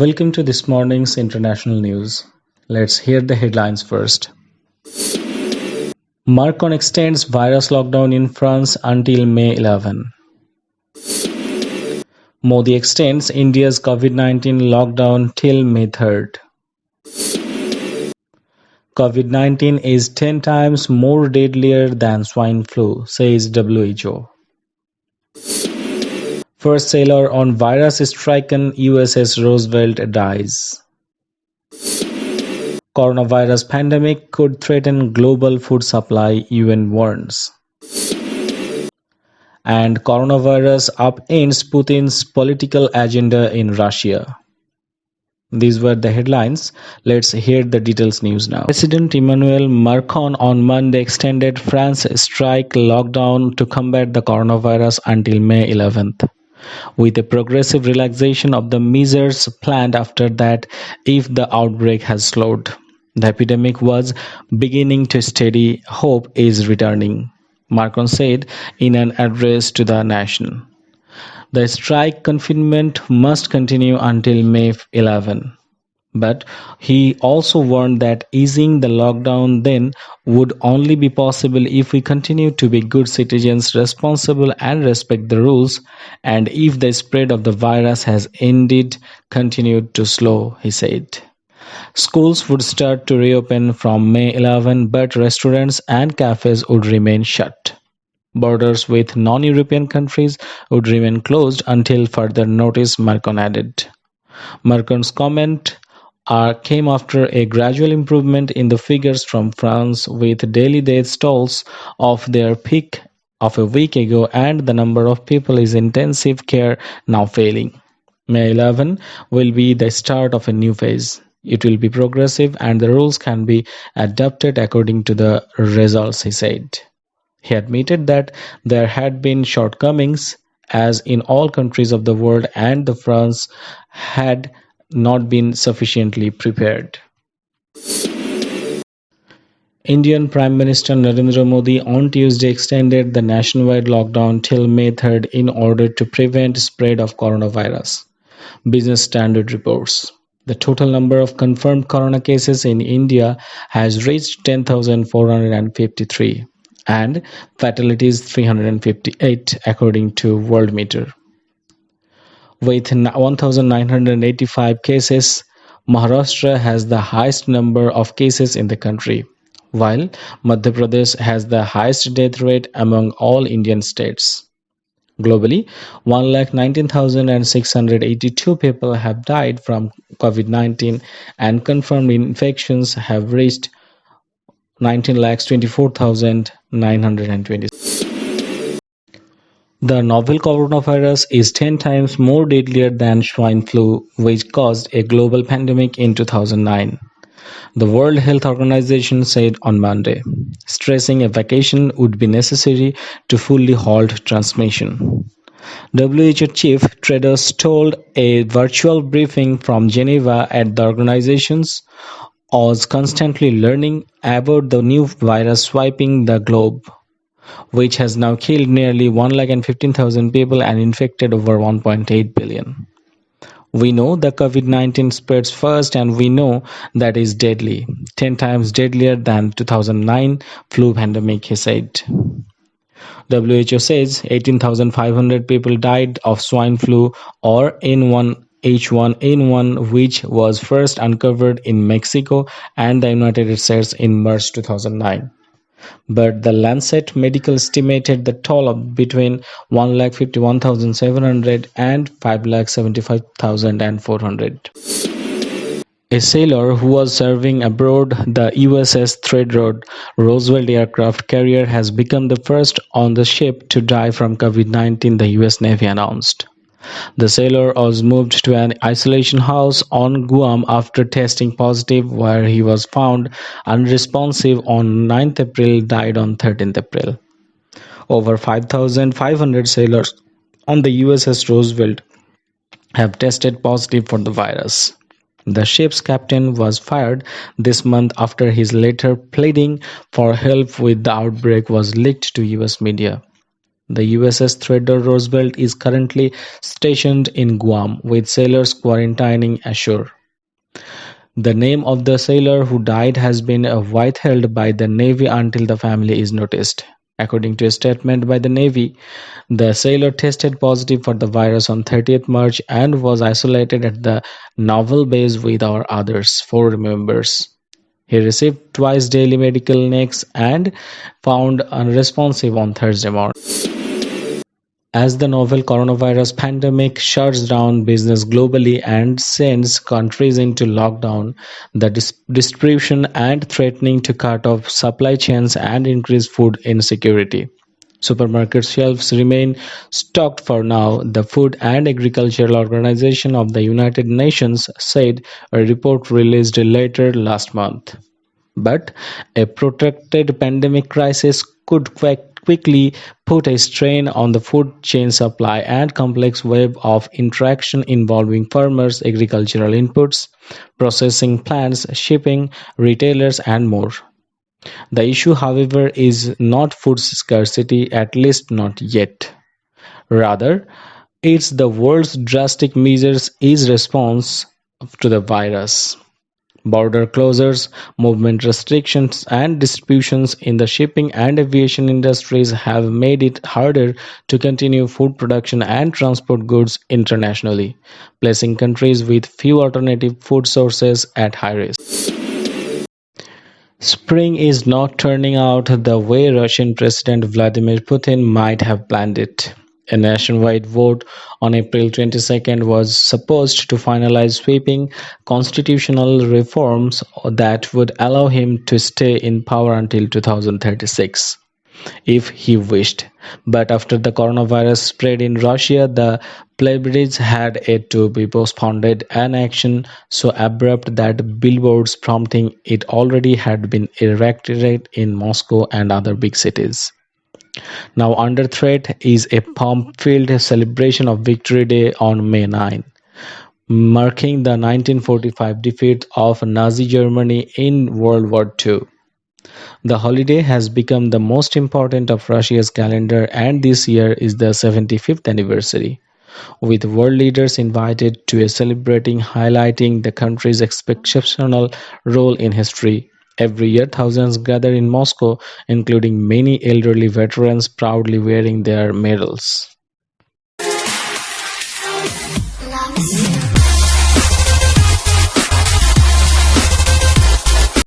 Welcome to this morning's international news. Let's hear the headlines first. Macron extends virus lockdown in France until May 11. Modi extends India's COVID-19 lockdown till May 3rd. COVID-19 is 10 times more deadlier than swine flu, says WHO. First sailor on virus-stricken USS Roosevelt dies. Coronavirus pandemic could threaten global food supply, UN warns. And coronavirus upends Putin's political agenda in Russia. These were the headlines. Let's hear the details news now. President Emmanuel Macron on Monday extended France's strike lockdown to combat the coronavirus until May 11th, with a progressive relaxation of the measures planned after that if the outbreak has slowed. The epidemic was beginning to steady. Hope is returning, Macron said in an address to the nation. The strike confinement must continue until May 11. But he also warned that easing the lockdown then would only be possible if we continue to be good citizens, responsible and respect the rules, and if the spread of the virus has indeed continued to slow, he said. Schools would start to reopen from May 11, but restaurants and cafes would remain shut. Borders with non-European countries would remain closed until further notice, Macron added. Macron's comment came after a gradual improvement in the figures from France, with daily death tolls of their peak of a week ago and the number of people in intensive care now failing. May 11 will be the start of a new phase. It will be progressive and the rules can be adapted according to the results, he said. He admitted that there had been shortcomings, as in all countries of the world, and the France had not been sufficiently prepared. Indian Prime Minister Narendra Modi on Tuesday extended the nationwide lockdown till May 3rd in order to prevent spread of coronavirus. Business Standard reports. The total number of confirmed corona cases in India has reached 10,453 and fatalities 358 according to Worldmeter. With 1,985 cases, Maharashtra has the highest number of cases in the country, while Madhya Pradesh has the highest death rate among all Indian states. Globally, 1,19,682 people have died from COVID-19 and confirmed infections have reached 19,24,920. The novel coronavirus is 10 times more deadlier than swine flu, which caused a global pandemic in 2009. The World Health Organization said on Monday, stressing a vacation would be necessary to fully halt transmission. WHO Chief Tedros told a virtual briefing from Geneva at the organization's was constantly learning about the new virus sweeping the globe, which has now killed nearly 115,000 people and infected over 1.8 billion. We know the COVID-19 spreads first and we know that is deadly, 10 times deadlier than 2009 flu pandemic, he said. WHO says 18,500 people died of swine flu or H1N1, which was first uncovered in Mexico and the United States in March 2009. But the Lancet Medical estimated the toll of between 1,51,700 and 5,75,400. A sailor who was serving aboard the USS Threadroad Roosevelt aircraft carrier has become the first on the ship to die from COVID-19, the US Navy announced. The sailor was moved to an isolation house on Guam after testing positive, where he was found unresponsive on 9th April, died on 13th April. Over 5,500 sailors on the USS Roosevelt have tested positive for the virus. The ship's captain was fired this month after his letter pleading for help with the outbreak was leaked to US media. The USS Theodore Roosevelt is currently stationed in Guam, with sailors quarantining ashore. The name of the sailor who died has been withheld by the Navy until the family is noticed. According to a statement by the Navy, the sailor tested positive for the virus on 30th March and was isolated at the naval base with our others, four members. He received twice daily medical checks and found unresponsive on Thursday morning. As the novel coronavirus pandemic shuts down business globally and sends countries into lockdown, the distribution and threatening to cut off supply chains and increase food insecurity. Supermarket shelves remain stocked for now, the Food and Agricultural Organization of the United Nations said, a report released later last month. But a protracted pandemic crisis could quickly put a strain on the food chain supply and complex web of interaction involving farmers, agricultural inputs, processing plants, shipping, retailers, and more. The issue, however, is not food scarcity, at least not yet. Rather, it's the world's drastic measures is response to the virus. Border closures, movement restrictions, and distributions in the shipping and aviation industries have made it harder to continue food production and transport goods internationally, placing countries with few alternative food sources at high risk. Spring is not turning out the way Russian President Vladimir Putin might have planned it. A nationwide vote on April 22nd was supposed to finalize sweeping constitutional reforms that would allow him to stay in power until 2036 if he wished. But after the coronavirus spread in Russia, the plebiscite had to be postponed, an action so abrupt that billboards prompting it already had been erected in Moscow and other big cities. Now under threat is a pomp-filled celebration of Victory Day on May 9, marking the 1945 defeat of Nazi Germany in World War II. The holiday has become the most important of Russia's calendar, and this year is the 75th anniversary, with world leaders invited to a celebrating highlighting the country's exceptional role in history. Every year, thousands gather in Moscow, including many elderly veterans proudly wearing their medals.